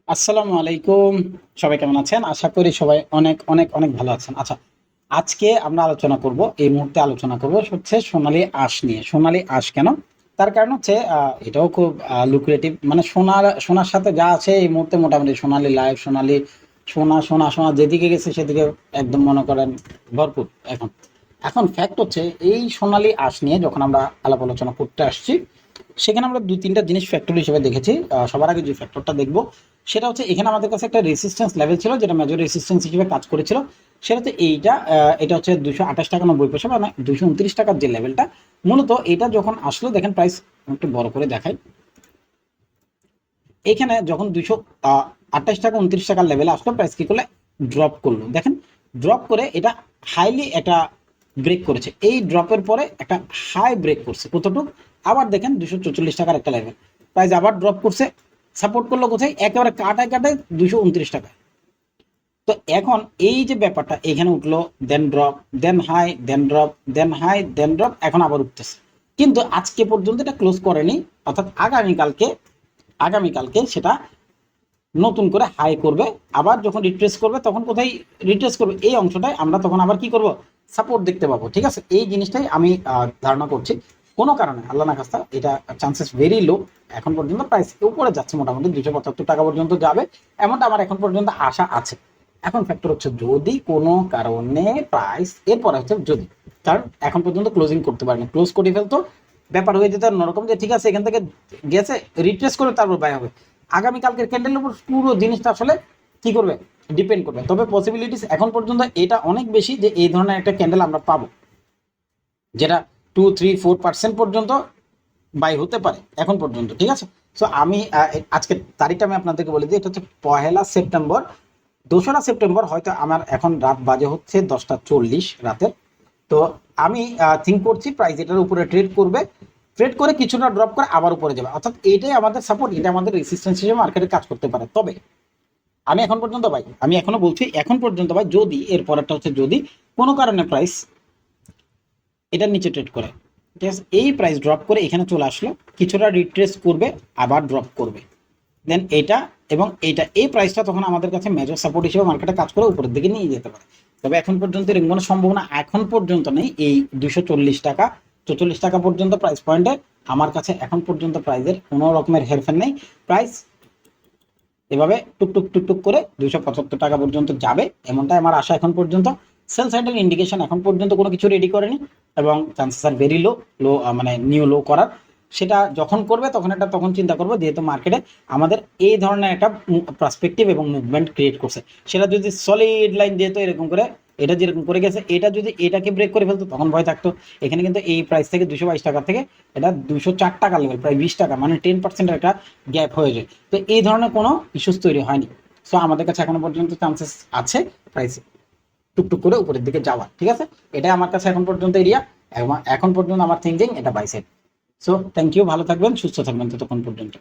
আসসালামু আলাইকুম। সবাই কেমন আছেন? আশা করি সবাই অনেক অনেক অনেক ভালো আছেন। আচ্ছা, আজকে আমরা আলোচনা করব, এই মুহূর্তে আলোচনা করব হচ্ছে সোনালী আঁশ নিয়ে। সোনালী আঁশ কেন? তার কারণ হচ্ছে এটাও খুব লুক্রেটিভ, মানে সোনার সাথে যা আছে এই মুহূর্তে মোটামুটি সোনালী লাইফ, সোনালী সোনা সোনা সোনা যেদিকে গেছে সেদিকে একদম মনে করেন ভরপুর। এখন এখন ফ্যাক্ট হচ্ছে এই সোনালী আঁশ নিয়ে যখন আমরা আলাপ আলোচনা করতে আসছি, সেখানে আমরা দুই তিনটা জিনিস ফ্যাক্টর হিসেবে দেখেছি। সবার আগে যে ফ্যাক্টরটা দেখবো সেটা হচ্ছে এখানে আমাদের কাছে একটা রেসিস্ট্যান্স লেভেল ছিল, যেটা মেজর রেসিস্ট্যান্স হিসেবে কাজ করেছিল। সেটা হচ্ছে এটা হচ্ছে 228 টাকা 90 পয়সা, মানে 229 টাকার যে লেভেলটা। মূলত এটা যখন আসলো, দেখেন প্রাইস একটু বড় করে দেখাই। এখানে যখন 228 টাকা 29 টাকার লেভেলে আসলো, প্রাইস কি করলে ড্রপ করলো। দেখেন ড্রপ করে এটা হাইলি একটা ব্রেক করেছে। এই ড্রপের পরে একটা হাই ব্রেক করছে কতটুকু, আবার দেখেন 244 টাকার একটা লেভেল, প্রাইস আবার ড্রপ করছে। সাপোর্ট করলো কোথায়? একেবারে কাটায় কাটায় 229 টাকায়। তো এখন এই যে ব্যাপারটা, এখানে উঠলো, দেন ড্রপ, দেন হাই, দেন ড্রপ, দেন হাই, দেন ড্রপ, এখন আবার উঠতেছে। কিন্তু আজকে পর্যন্ত এটা ক্লোজ করেনি, অর্থাৎ আগামীকালকে সেটা নতুন করে হাই করবে। আবার যখন রিট্রেস করবে তখন কোথায় রিট্রেস করবে? এই অংশটায় আমরা তখন আবার কি করব? সাপোর্ট দেখতে পাবো। ঠিক আছে, এই জিনিসটাই আমি ধারণা করছি। কোনো কারণে আল্লাহ না খাস্তা, এটা চান্সেস ভেরি লো। এখন পর্যন্ত প্রাইস উপরে যাচ্ছে, মোটামুটি 275 টাকা পর্যন্ত যাবে, এমনটা আমার এখন পর্যন্ত আশা আছে। এখন ফ্যাক্টর হচ্ছে যদি কোনো কারণে প্রাইস, এরপরে হচ্ছে যদি, কারণ এখন পর্যন্ত ক্লোজিং করতে পারেনি, ক্লোজ করে ফেলতো ব্যাপার হয়ে যেত অন্যরকম, যে ঠিক আছে এখান থেকে গেছে, রিট্রেস করে তারপর বাই হবে। আগামীকালকের ক্যান্ডেলের উপর পুরো জিনিসটা আসলে কি করবে, ডিপেন্ড করবে। তবে পসিবিলিটিস এখন পর্যন্ত এটা অনেক বেশি যে এই ধরনের একটা ক্যান্ডেল আমরা পাবো, যেটা 2-3-4% পর্যন্ত বাই হতে পারে এখন পর্যন্ত। ঠিক আছে, সো আমি আজকের তারিখটা আমি আপনাদেরকে বলে দিই। এটা হচ্ছে 1 সেপ্টেম্বর। 2রা সেপ্টেম্বর হয়তো আমার এখন রাত বাজে হচ্ছে 10টা 40 রাতের। তো আমি থিঙ্ক করছি প্রাইস এটার উপরে ট্রেড করবে, ট্রেড করে কিছুটা ড্রপ করে আবার উপরে যাবে, অর্থাৎ এইটাই আমাদের সাপোর্ট, এটা আমাদের রেসিস্ট্যান্স হিসেবে মার্কেটে কাজ করতে পারে। তবে আমি এখন পর্যন্ত ভাই, আমি এখনো বলছি এখন পর্যন্ত ভাই, যদি এর পরেরটা হচ্ছে যদি কোনো কারণে প্রাইস এটার নিচে ট্রেড করে, ঠিক আছে, এই প্রাইস ড্রপ করে এখানে চলে আসলো, কিছুটা রিট্রেস করবে, আবার ড্রপ করবে, দেন এটা এবং এইটা, এই প্রাইসটা তখন আমাদের কাছে মেজর সাপোর্ট হিসেবে মার্কেটে কাজ করে উপরের দিকে নিয়ে যেতে পারে। তবে এখন পর্যন্ত এরকম কোনো সম্ভাবনা এখন পর্যন্ত নেই। এই 240 টাকা 44 টাকা পর্যন্ত প্রাইস পয়েন্টে আমার কাছে এখন পর্যন্ত প্রাইসের কোনো রকমের হেরফের নেই। প্রাইস এভাবে টুকটুক টুকটুক করে 275 টাকা পর্যন্ত যাবে, এমনটাই আমার আশা এখন পর্যন্ত। সেল সাইডের ইন্ডিকেশন এখন পর্যন্ত কোনো কিছু রেডি করেনি, এবং চান্সেস আর ভেরি লো, মানে নিউ লো করার। সেটা যখন করবে তখন চিন্তা করবো, যেহেতু মার্কেটে আমাদের এই ধরনের একটা পার্সপেক্টিভ এবং মুভমেন্ট ক্রিয়েট করছে, সেটা যদি সলিড লাইন যেত এরকম করে, এটা যেরকম করে গেছে, এটা যদি এটাকে ব্রেক করে ফেলতো তখন ভয় থাকতো। এখানে কিন্তু এই প্রাইস থেকে 222 টাকা থেকে এটা 204 টাকা লেভেল, প্রায় 20 টাকা, মানে 10% একটা গ্যাপ হয়ে যায়। তো এই ধরনের কোনো ইস্যুস তৈরি হয়নি। সো আমাদের কাছে এখনো পর্যন্ত চান্সেস আছে প্রাইস টুকটুক করে উপরের দিকে যাওয়ার। ঠিক আছে, এটাই আমার কাছে এখন পর্যন্ত এরিয়া, এখন পর্যন্ত আমার থিঙ্কিং এটা by side. So thank you, ভালো থাকবেন, সুস্থ থাকবেন ততক্ষণ পর্যন্ত।